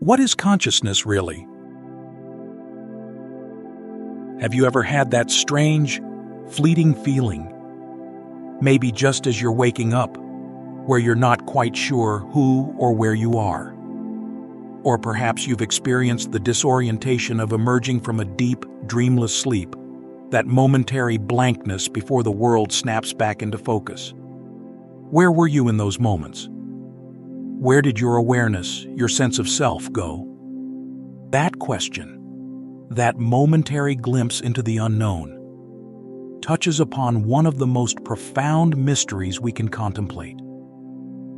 What is consciousness really? Have you ever had that strange, fleeting feeling, maybe just as you're waking up, where you're not quite sure who or where you are? Or perhaps you've experienced the disorientation of emerging from a deep, dreamless sleep, that momentary blankness before the world snaps back into focus. Where were you in those moments? Where did your awareness, your sense of self, go? That question, that momentary glimpse into the unknown, touches upon one of the most profound mysteries we can contemplate: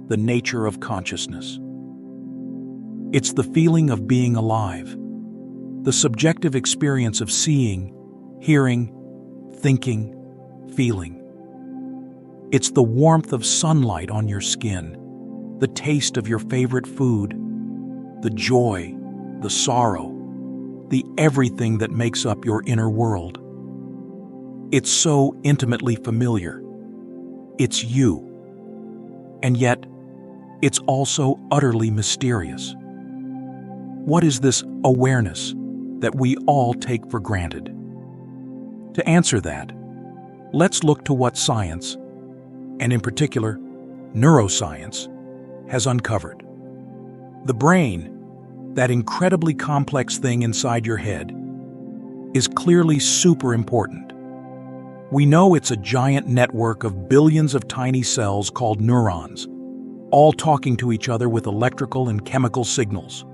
the nature of consciousness. It's the feeling of being alive, the subjective experience of seeing, hearing, thinking, feeling. It's the warmth of sunlight on your skin, the taste of your favorite food, the joy, the sorrow, the everything that makes up your inner world. It's so intimately familiar. It's you. And yet, it's also utterly mysterious. What is this awareness that we all take for granted? To answer that, let's look to what science, and in particular, neuroscience, has uncovered. The brain, that incredibly complex thing inside your head, is clearly super important. We know it's a giant network of billions of tiny cells called neurons, all talking to each other with electrical and chemical signals.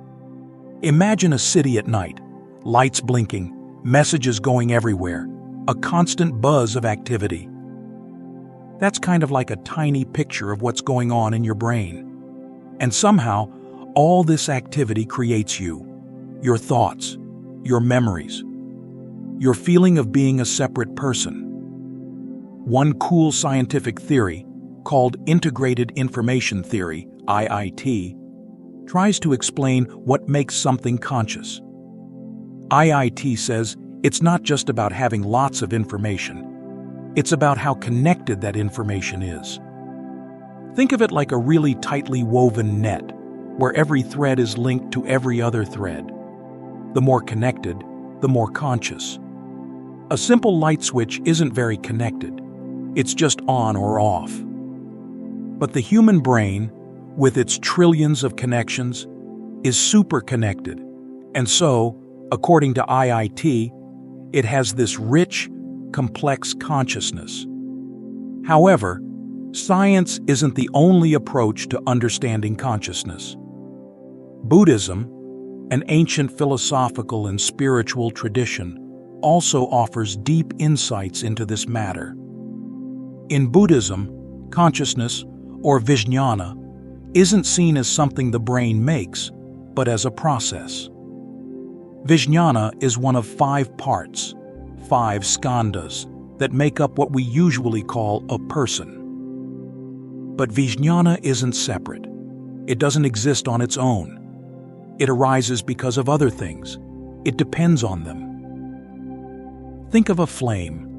Imagine a city at night, lights blinking, messages going everywhere, a constant buzz of activity. That's kind of like a tiny picture of what's going on in your brain. And somehow, all this activity creates you, your thoughts, your memories, your feeling of being a separate person. One cool scientific theory, called Integrated Information Theory, IIT, tries to explain what makes something conscious. IIT says it's not just about having lots of information. It's about how connected that information is. Think of it like a really tightly woven net, where every thread is linked to every other thread. The more connected, the more conscious. A simple light switch isn't very connected. It's just on or off. But the human brain, with its trillions of connections, is super connected. And so, according to IIT, it has this rich, complex consciousness. However, science isn't the only approach to understanding consciousness. Buddhism, an ancient philosophical and spiritual tradition, also offers deep insights into this matter. In Buddhism, consciousness, or vijnana, isn't seen as something the brain makes, but as a process. Vijnana is one of 5 parts, 5 skandhas, that make up what we usually call a person. But vijnana isn't separate. It doesn't exist on its own. It arises because of other things. It depends on them. Think of a flame.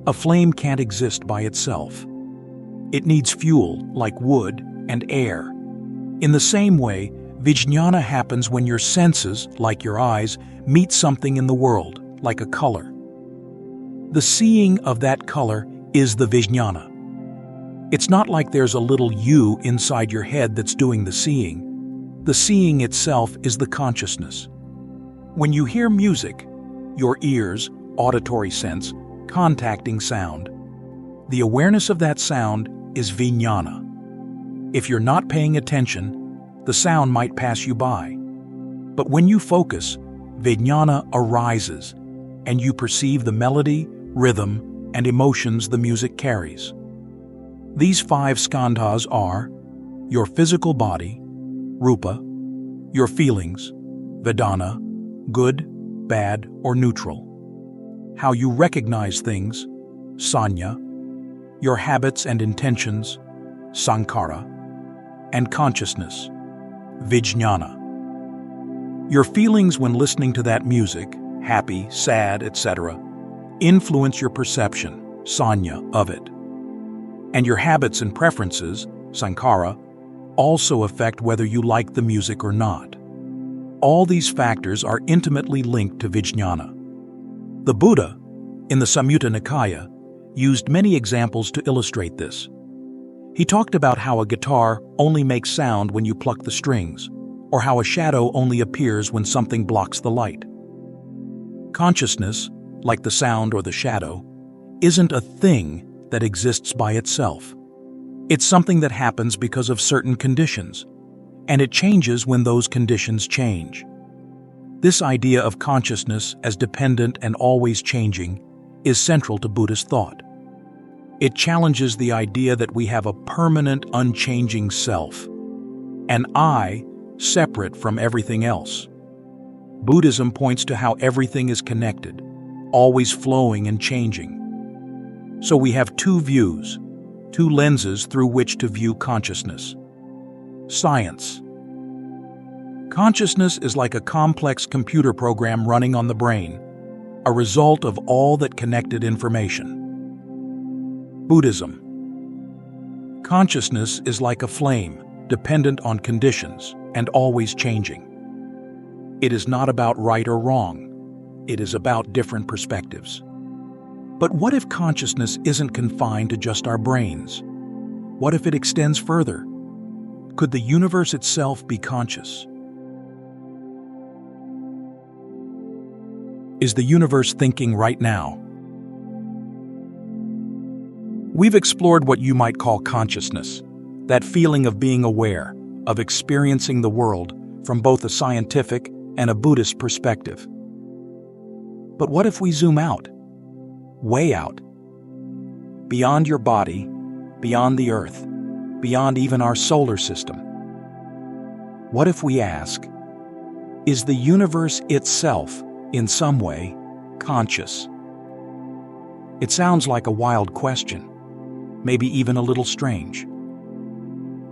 A flame can't exist by itself. It needs fuel, like wood, and air. In the same way, vijnana happens when your senses, like your eyes, meet something in the world, like a color. The seeing of that color is the vijnana. It's not like there's a little you inside your head that's doing the seeing. The seeing itself is the consciousness. When you hear music, your ears, auditory sense, contacting sound. The awareness of that sound is vijnana. If you're not paying attention, the sound might pass you by. But when you focus, vijnana arises, and you perceive the melody, rhythm, and emotions the music carries. These 5 skandhas are your physical body, rupa, your feelings, vedana, good, bad, or neutral, how you recognize things, sanya, your habits and intentions, sankhara, and consciousness, vijnana. Your feelings when listening to that music, happy, sad, etc., influence your perception, sanya, of it. And your habits and preferences, sankhara, also affect whether you like the music or not. all these factors are intimately linked to Vijnana. The Buddha, in the Samyutta Nikaya, used many examples to illustrate this. He talked about how a guitar only makes sound when you pluck the strings, or how a shadow only appears when something blocks the light. Consciousness, like the sound or the shadow, isn't a thing that exists by itself. It's something that happens because of certain conditions, and it changes when those conditions change. This idea of consciousness as dependent and always changing is central to Buddhist thought. It challenges the idea that we have a permanent, unchanging self, an I separate from everything else. Buddhism points to how everything is connected, always flowing and changing. So we have two views, two lenses through which to view consciousness. Science. Consciousness is like a complex computer program running on the brain, a result of all that connected information. Buddhism. Consciousness is like a flame, dependent on conditions and always changing. It is not about right or wrong. It is about different perspectives. But what if consciousness isn't confined to just our brains? What if it extends further? Could the universe itself be conscious? Is the universe thinking right now? We've explored what you might call consciousness, that feeling of being aware, of experiencing the world from both a scientific and a Buddhist perspective. But what if we zoom out? Way out. Beyond your body, beyond the earth, beyond even our solar system. What if we ask, is the universe itself, in some way, conscious? It sounds like a wild question, maybe even a little strange.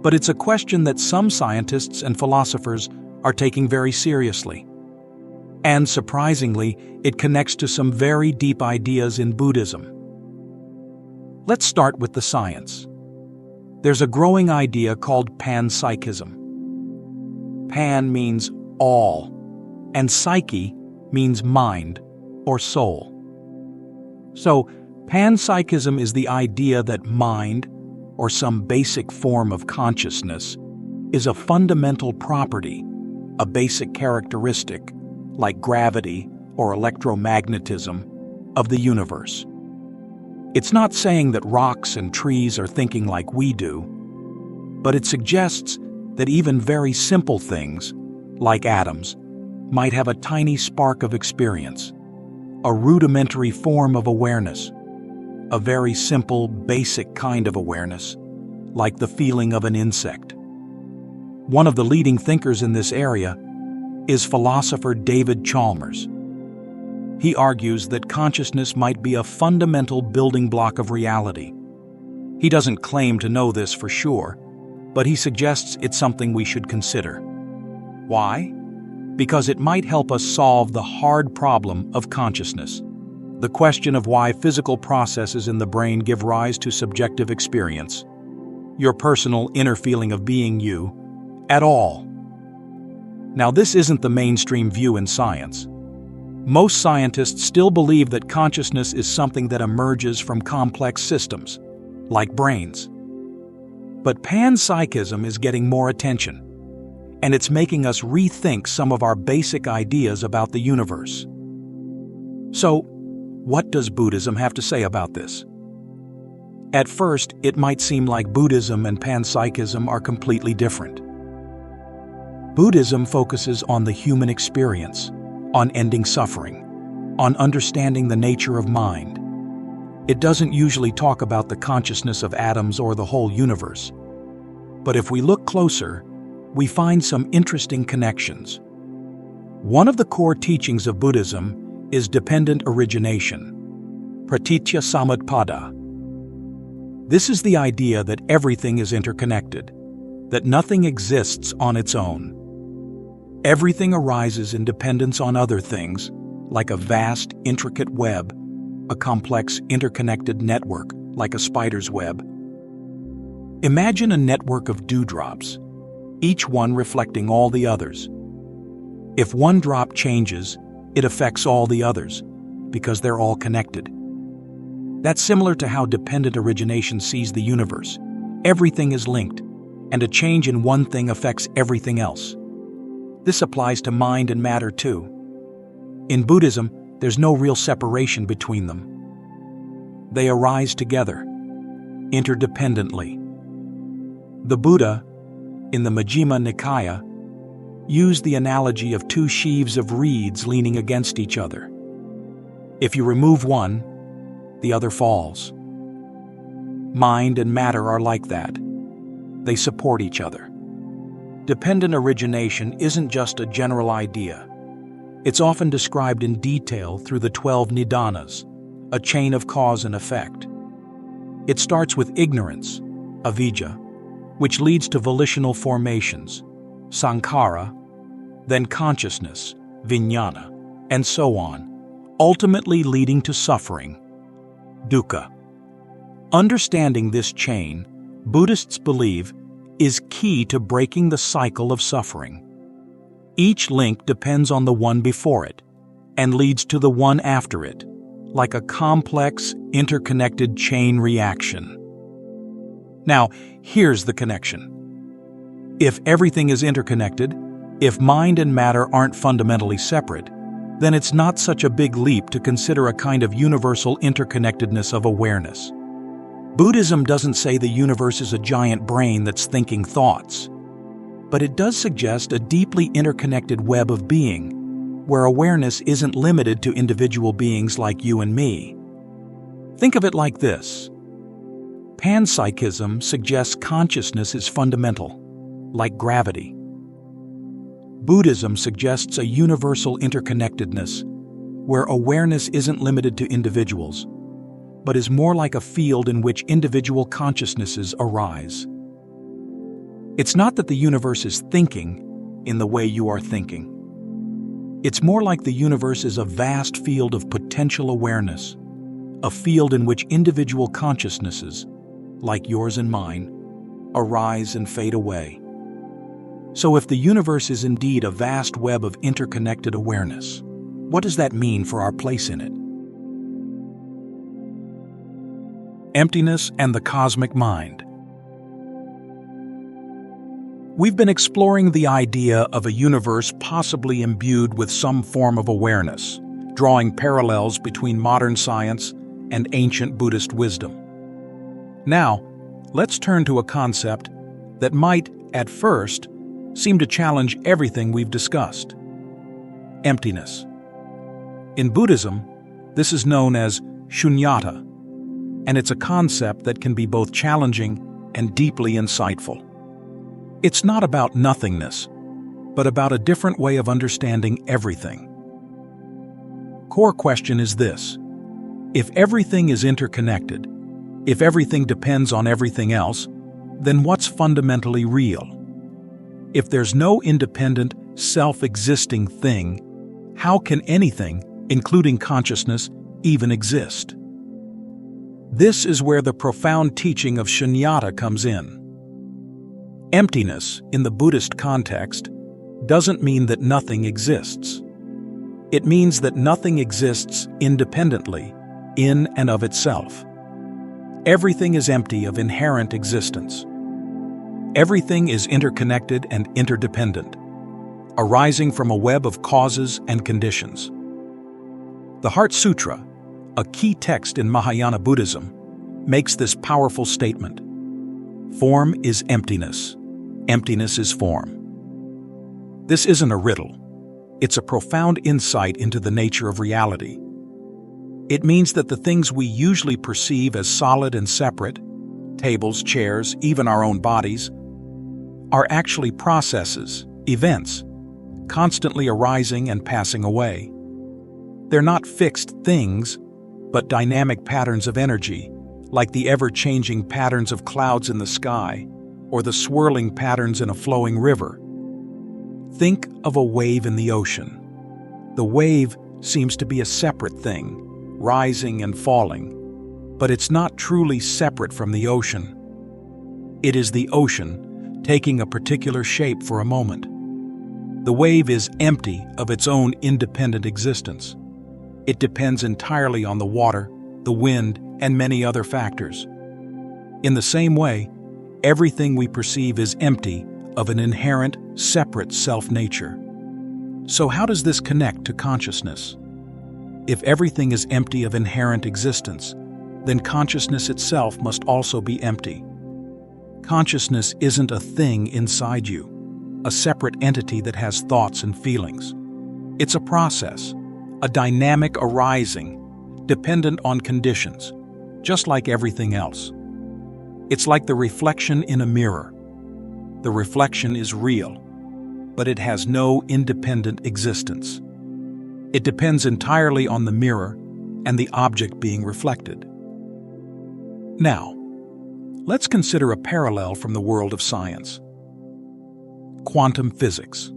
But it's a question that some scientists and philosophers are taking very seriously. And surprisingly, it connects to some very deep ideas in Buddhism. Let's start with the science. There's a growing idea called panpsychism. Pan means all, and psyche means mind or soul. So, panpsychism is the idea that mind, or some basic form of consciousness, is a fundamental property, a basic characteristic, like gravity or electromagnetism, of the universe. It's not saying that rocks and trees are thinking like we do, but it suggests that even very simple things, like atoms, might have a tiny spark of experience, a rudimentary form of awareness, a very simple, basic kind of awareness, like the feeling of an insect. One of the leading thinkers in this area is philosopher David Chalmers. He argues that consciousness might be a fundamental building block of reality. He doesn't claim to know this for sure, but he suggests it's something we should consider. Why? Because it might help us solve the hard problem of consciousness, the question of why physical processes in the brain give rise to subjective experience, your personal inner feeling of being you, at all. Now, this isn't the mainstream view in science. Most scientists still believe that consciousness is something that emerges from complex systems, like brains. But panpsychism is getting more attention, and it's making us rethink some of our basic ideas about the universe. So, what does Buddhism have to say about this? At first, it might seem like Buddhism and panpsychism are completely different. Buddhism focuses on the human experience, on ending suffering, on understanding the nature of mind. It doesn't usually talk about the consciousness of atoms or the whole universe. But if we look closer, we find some interesting connections. One of the core teachings of Buddhism is dependent origination, pratitya samutpada. This is the idea that everything is interconnected, that nothing exists on its own. Everything arises in dependence on other things, like a vast, intricate web, a complex, interconnected network, like a spider's web. Imagine a network of dewdrops, each one reflecting all the others. If one drop changes, it affects all the others, because they're all connected. That's similar to how dependent origination sees the universe. Everything is linked, and a change in one thing affects everything else. This applies to mind and matter too. In Buddhism, there's no real separation between them. They arise together, interdependently. The Buddha, in the Majjhima Nikaya, used the analogy of two sheaves of reeds leaning against each other. If you remove one, the other falls. Mind and matter are like that. They support each other. Dependent origination isn't just a general idea. It's often described in detail through the 12 nidanas, a chain of cause and effect. It starts with ignorance, avijja, which leads to volitional formations, sankhara, then consciousness, vijnana, and so on, ultimately leading to suffering, dukkha. Understanding this chain, Buddhists believe, is key to breaking the cycle of suffering. Each link depends on the one before it, and leads to the one after it, like a complex, interconnected chain reaction. Now, here's the connection. If everything is interconnected, if mind and matter aren't fundamentally separate, then it's not such a big leap to consider a kind of universal interconnectedness of awareness. Buddhism doesn't say the universe is a giant brain that's thinking thoughts, but it does suggest a deeply interconnected web of being, where awareness isn't limited to individual beings like you and me. Think of it like this. Panpsychism suggests consciousness is fundamental, like gravity. Buddhism suggests a universal interconnectedness, where awareness isn't limited to individuals, but is more like a field in which individual consciousnesses arise. It's not that the universe is thinking in the way you are thinking. It's more like the universe is a vast field of potential awareness, a field in which individual consciousnesses, like yours and mine, arise and fade away. So if the universe is indeed a vast web of interconnected awareness, what does that mean for our place in it? Emptiness and the cosmic mind. We've been exploring the idea of a universe possibly imbued with some form of awareness, drawing parallels between modern science and ancient Buddhist wisdom. Now, let's turn to a concept that might, at first, seem to challenge everything we've discussed: emptiness. In Buddhism, this is known as shunyata, and it's a concept that can be both challenging and deeply insightful. It's not about nothingness, but about a different way of understanding everything. Core question is this: if everything is interconnected, if everything depends on everything else, then what's fundamentally real? If there's no independent, self-existing thing, how can anything, including consciousness, even exist? This is where the profound teaching of shunyata comes in. Emptiness, in the Buddhist context, doesn't mean that nothing exists. It means that nothing exists independently, in and of itself. Everything is empty of inherent existence. Everything is interconnected and interdependent, arising from a web of causes and conditions. The Heart Sutra, a key text in Mahayana Buddhism, makes this powerful statement: form is emptiness. Emptiness is form. This isn't a riddle. It's a profound insight into the nature of reality. It means that the things we usually perceive as solid and separate, tables, chairs, even our own bodies, are actually processes, events, constantly arising and passing away. They're not fixed things, but dynamic patterns of energy, like the ever-changing patterns of clouds in the sky, or the swirling patterns in a flowing river. Think of a wave in the ocean. The wave seems to be a separate thing, rising and falling, but it's not truly separate from the ocean. It is the ocean taking a particular shape for a moment. The wave is empty of its own independent existence. It depends entirely on the water, the wind, and many other factors. In the same way, everything we perceive is empty of an inherent, separate self-nature. So how does this connect to consciousness? If everything is empty of inherent existence, then consciousness itself must also be empty. Consciousness isn't a thing inside you, a separate entity that has thoughts and feelings. It's a process, a dynamic arising, dependent on conditions, just like everything else. It's like the reflection in a mirror. The reflection is real, but it has no independent existence. It depends entirely on the mirror and the object being reflected. Now, let's consider a parallel from the world of science. Quantum physics.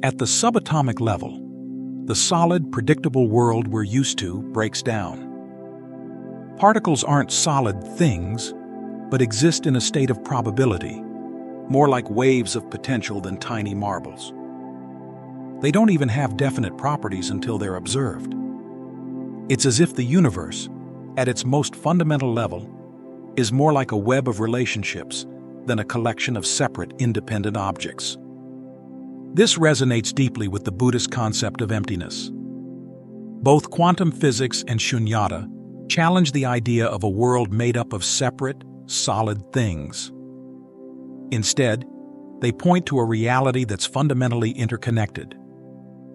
At the subatomic level, the solid, predictable world we're used to breaks down. Particles aren't solid things, but exist in a state of probability, more like waves of potential than tiny marbles. They don't even have definite properties until they're observed. It's as if the universe, at its most fundamental level, is more like a web of relationships than a collection of separate, independent objects. This resonates deeply with the Buddhist concept of emptiness. Both quantum physics and shunyata challenge the idea of a world made up of separate, solid things. Instead, they point to a reality that's fundamentally interconnected,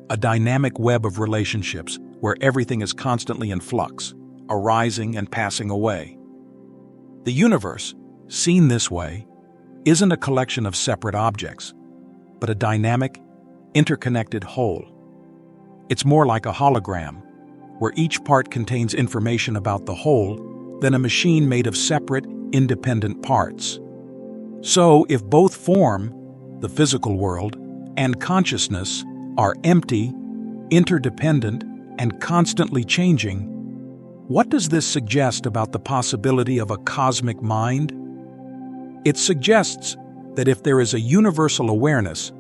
a dynamic web of relationships where everything is constantly in flux, arising and passing away. The universe, seen this way, isn't a collection of separate objects, but a dynamic, interconnected whole. It's more like a hologram, where each part contains information about the whole than a machine made of separate, independent parts. So, if both form, the physical world, and consciousness, are empty, interdependent, and constantly changing, what does this suggest about the possibility of a cosmic mind? It suggests that if there is a universal awareness,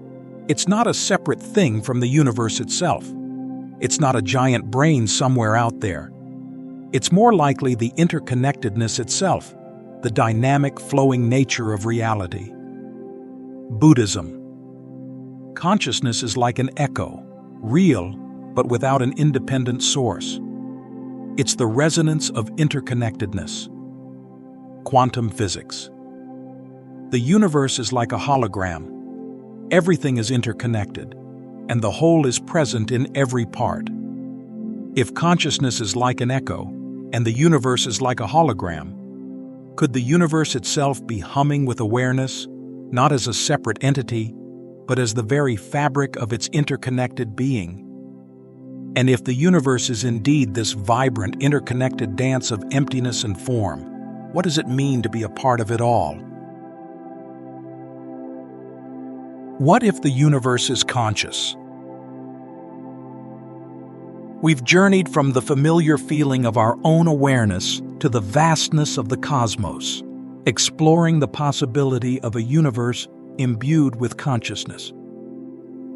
it's not a separate thing from the universe itself. It's not a giant brain somewhere out there. It's more likely the interconnectedness itself, the dynamic, flowing nature of reality. Buddhism. Consciousness is like an echo, real, but without an independent source. It's the resonance of interconnectedness. Quantum physics. The universe is like a hologram. Everything is interconnected, and the whole is present in every part. If consciousness is like an echo, and the universe is like a hologram, could the universe itself be humming with awareness, not as a separate entity, but as the very fabric of its interconnected being? And if the universe is indeed this vibrant, interconnected dance of emptiness and form, what does it mean to be a part of it all? What if the universe is conscious? We've journeyed from the familiar feeling of our own awareness to the vastness of the cosmos, exploring the possibility of a universe imbued with consciousness.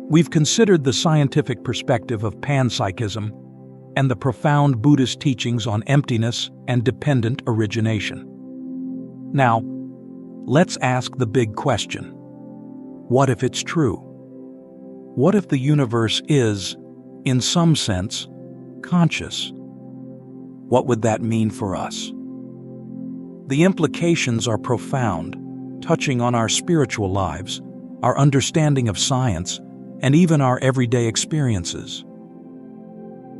We've considered the scientific perspective of panpsychism and the profound Buddhist teachings on emptiness and dependent origination. Now, let's ask the big question. What if it's true? What if the universe is, in some sense, conscious? What would that mean for us? The implications are profound, touching on our spiritual lives, our understanding of science, and even our everyday experiences.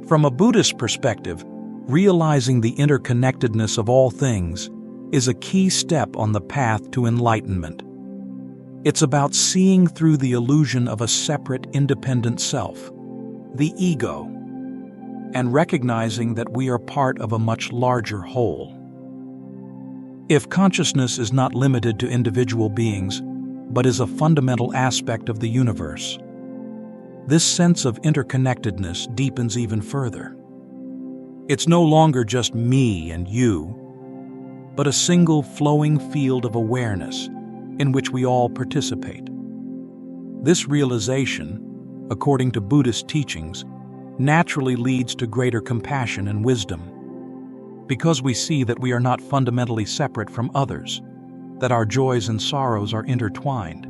From a Buddhist perspective, realizing the interconnectedness of all things is a key step on the path to enlightenment. It's about seeing through the illusion of a separate, independent self, the ego, and recognizing that we are part of a much larger whole. If consciousness is not limited to individual beings, but is a fundamental aspect of the universe, this sense of interconnectedness deepens even further. It's no longer just me and you, but a single flowing field of awareness in which we all participate. This realization, according to Buddhist teachings, naturally leads to greater compassion and wisdom, because we see that we are not fundamentally separate from others, that our joys and sorrows are intertwined.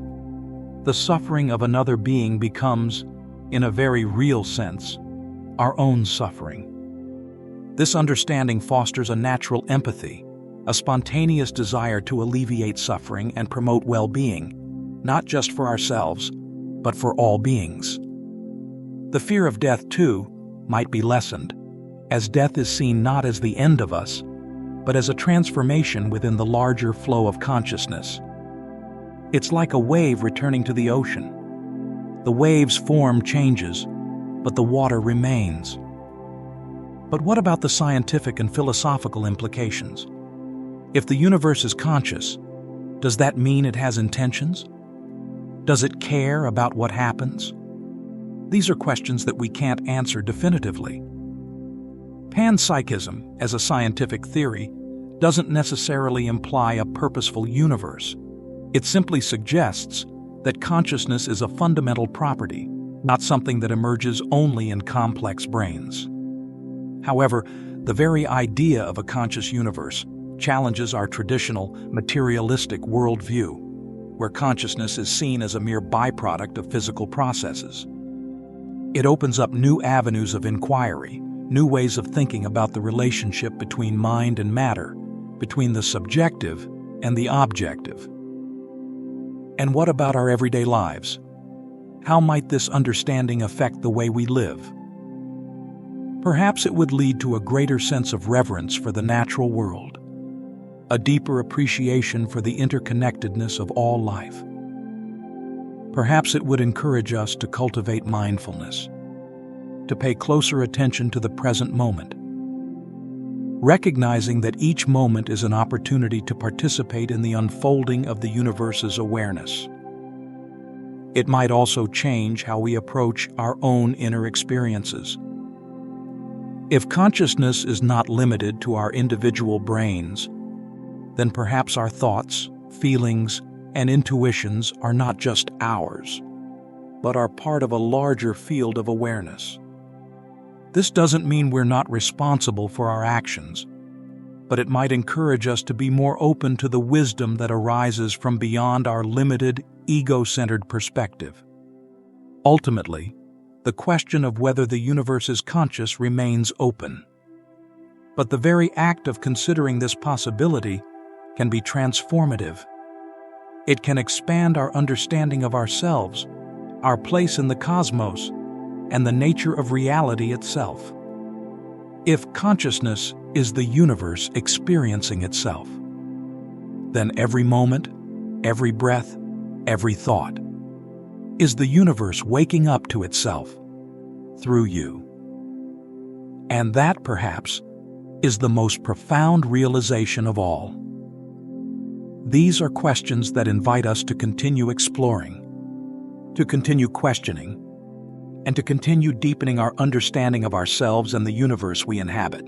The suffering of another being becomes, in a very real sense, our own suffering. This understanding fosters a natural empathy, a spontaneous desire to alleviate suffering and promote well-being, not just for ourselves, but for all beings. The fear of death, too, might be lessened, as death is seen not as the end of us, but as a transformation within the larger flow of consciousness. It's like a wave returning to the ocean. The wave's form changes, but the water remains. But what about the scientific and philosophical implications? If the universe is conscious, does that mean it has intentions? Does it care about what happens? These are questions that we can't answer definitively. Panpsychism, as a scientific theory, doesn't necessarily imply a purposeful universe. It simply suggests that consciousness is a fundamental property, not something that emerges only in complex brains. However, the very idea of a conscious universe challenges our traditional, materialistic worldview, where consciousness is seen as a mere byproduct of physical processes. It opens up new avenues of inquiry, new ways of thinking about the relationship between mind and matter, between the subjective and the objective. And what about our everyday lives? How might this understanding affect the way we live? Perhaps it would lead to a greater sense of reverence for the natural world, a deeper appreciation for the interconnectedness of all life. Perhaps it would encourage us to cultivate mindfulness, to pay closer attention to the present moment, recognizing that each moment is an opportunity to participate in the unfolding of the universe's awareness. It might also change how we approach our own inner experiences. If consciousness is not limited to our individual brains, then perhaps our thoughts, feelings, and intuitions are not just ours, but are part of a larger field of awareness. This doesn't mean we're not responsible for our actions, but it might encourage us to be more open to the wisdom that arises from beyond our limited, ego-centered perspective. Ultimately, the question of whether the universe is conscious remains open. But the very act of considering this possibility can be transformative. It can expand our understanding of ourselves, our place in the cosmos, and the nature of reality itself. If consciousness is the universe experiencing itself, then every moment, every breath, every thought is the universe waking up to itself through you. And that, perhaps, is the most profound realization of all. These are questions that invite us to continue exploring, to continue questioning, and to continue deepening our understanding of ourselves and the universe we inhabit.